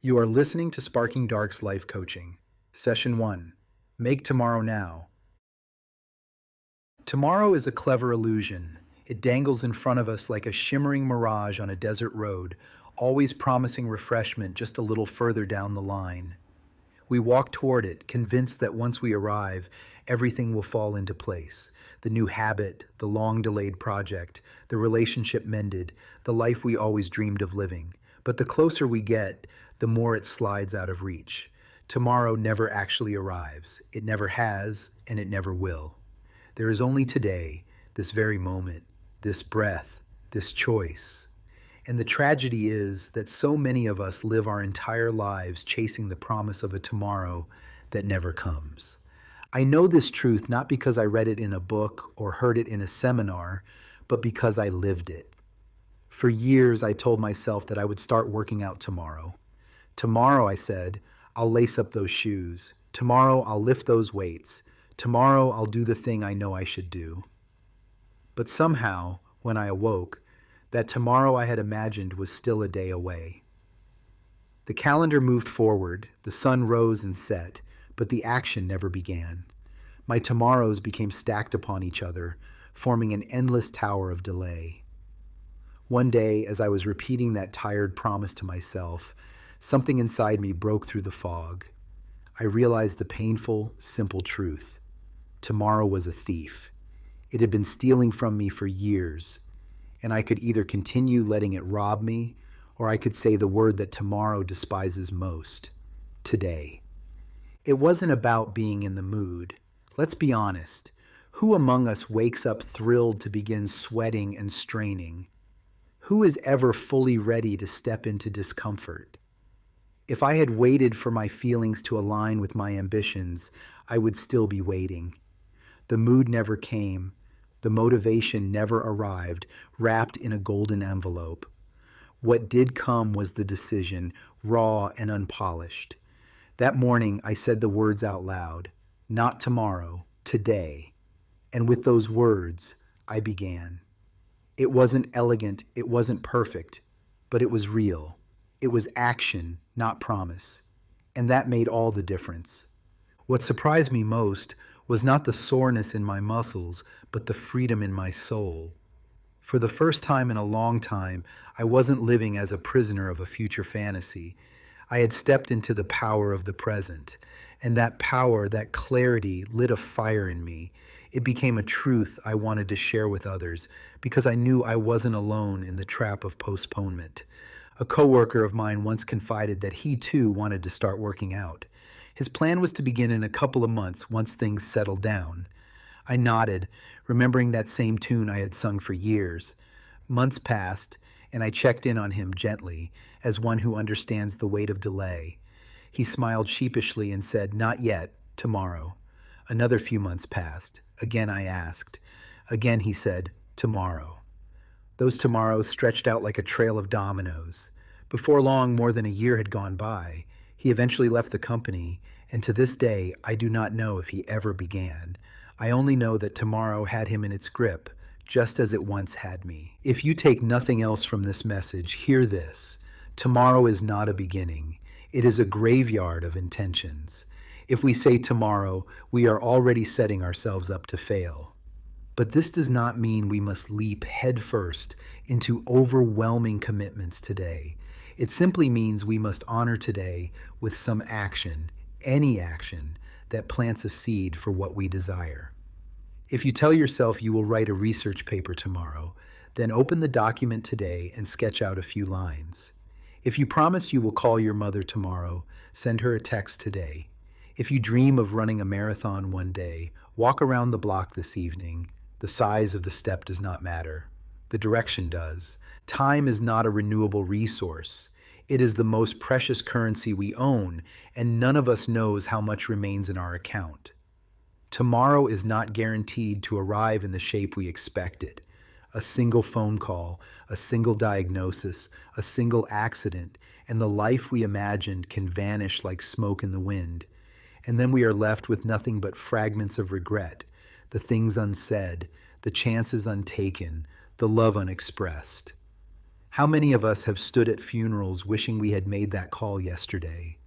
You are listening to Sparking Dark's Life Coaching. Session 1. Make tomorrow now. Tomorrow is a clever illusion. It dangles in front of us like a shimmering mirage on a desert road, always promising refreshment just a little further down the line. We walk toward it, convinced that once we arrive, everything will fall into place. The new habit, the long-delayed project, the relationship mended, the life we always dreamed of living. But the closer we get, the more it slides out of reach. Tomorrow never actually arrives. It never has, and it never will. There is only today, this very moment, this breath, this choice. And the tragedy is that so many of us live our entire lives chasing the promise of a tomorrow that never comes. I know this truth not because I read it in a book or heard it in a seminar, but because I lived it. For years, I told myself that I would start working out tomorrow. Tomorrow, I said, I'll lace up those shoes. Tomorrow, I'll lift those weights. Tomorrow, I'll do the thing I know I should do. But somehow, when I awoke, that tomorrow I had imagined was still a day away. The calendar moved forward, the sun rose and set, but the action never began. My tomorrows became stacked upon each other, forming an endless tower of delay. One day, as I was repeating that tired promise to myself, something inside me broke through the fog. I realized the painful, simple truth. Tomorrow was a thief. It had been stealing from me for years, and I could either continue letting it rob me, or I could say the word that tomorrow despises most: today. It wasn't about being in the mood. Let's be honest. Who among us wakes up thrilled to begin sweating and straining? Who is ever fully ready to step into discomfort? If I had waited for my feelings to align with my ambitions, I would still be waiting. The mood never came. The motivation never arrived, wrapped in a golden envelope. What did come was the decision, raw and unpolished. That morning, I said the words out loud: not tomorrow, today. And with those words, I began. It wasn't elegant, it wasn't perfect, but it was real. It was action, not promise. And that made all the difference. What surprised me most was not the soreness in my muscles, but the freedom in my soul. For the first time in a long time, I wasn't living as a prisoner of a future fantasy. I had stepped into the power of the present, and that power, that clarity, lit a fire in me. It became a truth I wanted to share with others, because I knew I wasn't alone in the trap of postponement. A coworker of mine once confided that he too wanted to start working out. His plan was to begin in a couple of months once things settled down. I nodded, remembering that same tune I had sung for years. Months passed, and I checked in on him gently, as one who understands the weight of delay. He smiled sheepishly and said, "Not yet, tomorrow." Another few months passed. Again I asked. Again he said, "Tomorrow." Those tomorrows stretched out like a trail of dominoes. Before long, more than a year had gone by. He eventually left the company, and to this day, I do not know if he ever began. I only know that tomorrow had him in its grip, just as it once had me. If you take nothing else from this message, hear this. Tomorrow is not a beginning. It is a graveyard of intentions. If we say tomorrow, we are already setting ourselves up to fail. But this does not mean we must leap headfirst into overwhelming commitments today. It simply means we must honor today with some action, any action, that plants a seed for what we desire. If you tell yourself you will write a research paper tomorrow, then open the document today and sketch out a few lines. If you promise you will call your mother tomorrow, send her a text today. If you dream of running a marathon one day, walk around the block this evening. The size of the step does not matter. The direction does. Time is not a renewable resource. It is the most precious currency we own, and none of us knows how much remains in our account. Tomorrow is not guaranteed to arrive in the shape we expected. A single phone call, a single diagnosis, a single accident, and the life we imagined can vanish like smoke in the wind. And then we are left with nothing but fragments of regret, the things unsaid, the chances untaken, the love unexpressed. How many of us have stood at funerals wishing we had made that call yesterday?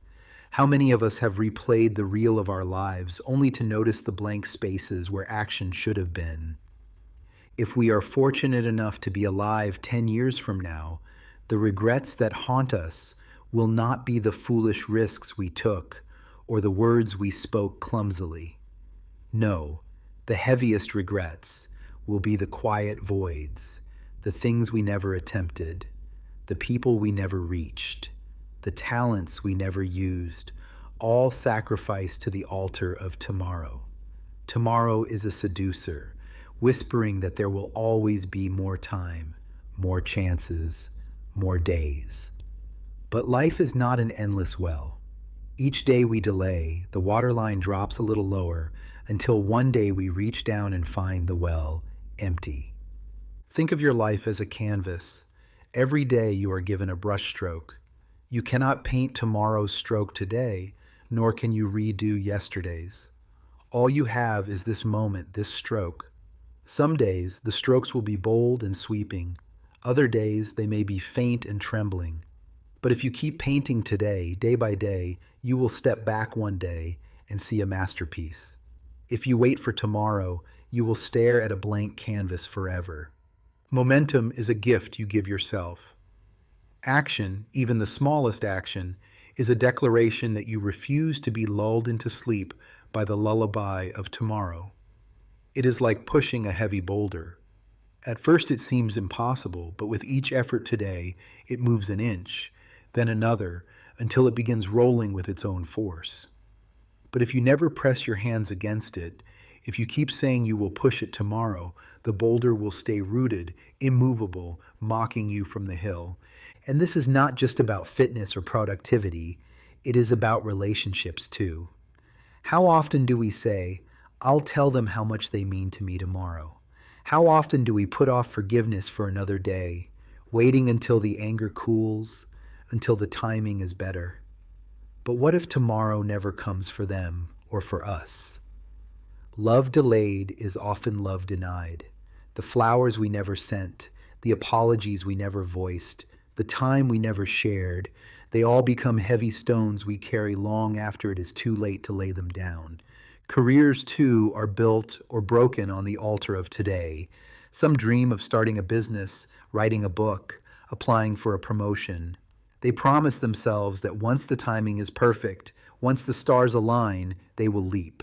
How many of us have replayed the reel of our lives only to notice the blank spaces where action should have been? If we are fortunate enough to be alive 10 years from now, the regrets that haunt us will not be the foolish risks we took or the words we spoke clumsily. No, the heaviest regrets will be the quiet voids, the things we never attempted, the people we never reached, the talents we never used, all sacrificed to the altar of tomorrow. Tomorrow is a seducer, whispering that there will always be more time, more chances, more days. But life is not an endless well. Each day we delay, the waterline drops a little lower until one day we reach down and find the well empty. Think of your life as a canvas. Every day you are given a brushstroke. You cannot paint tomorrow's stroke today, nor can you redo yesterday's. All you have is this moment, this stroke. Some days the strokes will be bold and sweeping. Other days they may be faint and trembling. But if you keep painting today, day by day, you will step back one day and see a masterpiece. If you wait for tomorrow, you will stare at a blank canvas forever. Momentum is a gift you give yourself. Action, even the smallest action, is a declaration that you refuse to be lulled into sleep by the lullaby of tomorrow. It is like pushing a heavy boulder. At first it seems impossible, but with each effort today, it moves an inch, then another, until it begins rolling with its own force. But if you never press your hands against it, if you keep saying you will push it tomorrow, the boulder will stay rooted, immovable, mocking you from the hill. And this is not just about fitness or productivity, it is about relationships too. How often do we say, I'll tell them how much they mean to me tomorrow? How often do we put off forgiveness for another day, waiting until the anger cools, until the timing is better? But what if tomorrow never comes for them or for us? Love delayed is often love denied. The flowers we never sent, the apologies we never voiced, the time we never shared, they all become heavy stones we carry long after it is too late to lay them down. Careers, too, are built or broken on the altar of today. Some dream of starting a business, writing a book, applying for a promotion. They promise themselves that once the timing is perfect, once the stars align, they will leap.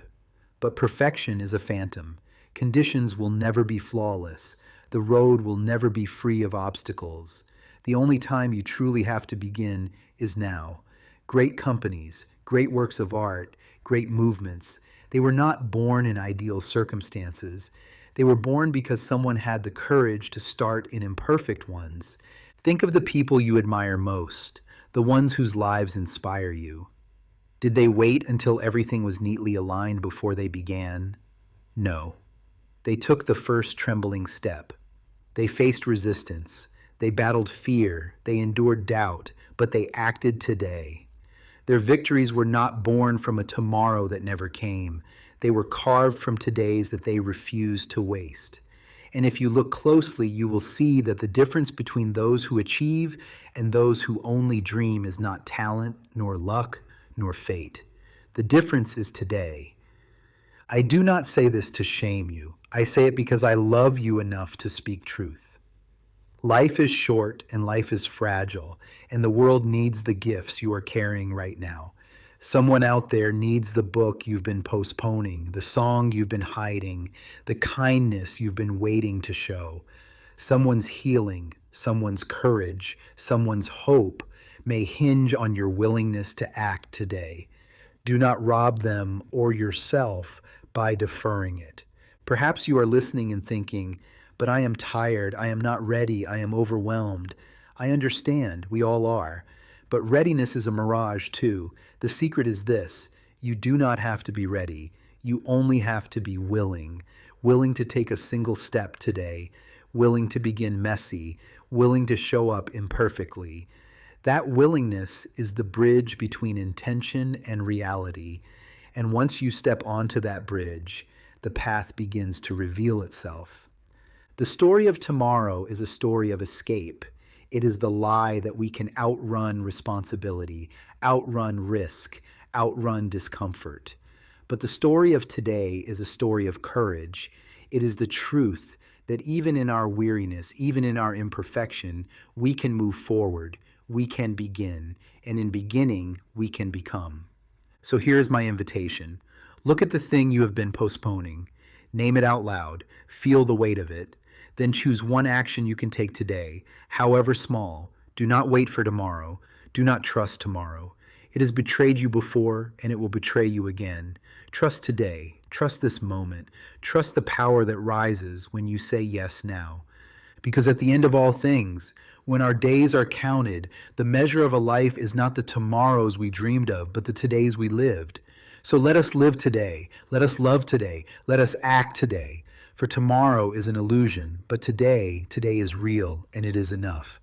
But perfection is a phantom. Conditions will never be flawless. The road will never be free of obstacles. The only time you truly have to begin is now. Great companies, great works of art, great movements, they were not born in ideal circumstances. They were born because someone had the courage to start in imperfect ones. Think of the people you admire most, the ones whose lives inspire you. Did they wait until everything was neatly aligned before they began? No. They took the first trembling step. They faced resistance. They battled fear. They endured doubt, but they acted today. Their victories were not born from a tomorrow that never came. They were carved from todays that they refused to waste. And if you look closely, you will see that the difference between those who achieve and those who only dream is not talent, nor luck, nor fate. The difference is today. I do not say this to shame you. I say it because I love you enough to speak truth. Life is short and life is fragile, and the world needs the gifts you are carrying right now. Someone out there needs the book you've been postponing, the song you've been hiding, the kindness you've been waiting to show. Someone's healing, someone's courage, someone's hope may hinge on your willingness to act today. Do not rob them or yourself by deferring it. Perhaps you are listening and thinking, but I am tired, I am not ready, I am overwhelmed. I understand, we all are. But readiness is a mirage too. The secret is this: you do not have to be ready. You only have to be willing. Willing to take a single step today. Willing to begin messy. Willing to show up imperfectly. That willingness is the bridge between intention and reality. And once you step onto that bridge, the path begins to reveal itself. The story of tomorrow is a story of escape. It is the lie that we can outrun responsibility, outrun risk, outrun discomfort. But the story of today is a story of courage. It is the truth that even in our weariness, even in our imperfection, we can move forward, we can begin, and in beginning, we can become. So here's my invitation. Look at the thing you have been postponing. Name it out loud. Feel the weight of it. Then choose one action you can take today, however small. Do not wait for tomorrow. Do not trust tomorrow. It has betrayed you before, and it will betray you again. Trust today. Trust this moment. Trust the power that rises when you say yes now. Because at the end of all things, when our days are counted, the measure of a life is not the tomorrows we dreamed of, but the todays we lived. So let us live today. Let us love today. Let us act today. For tomorrow is an illusion, but today is real, and it is enough.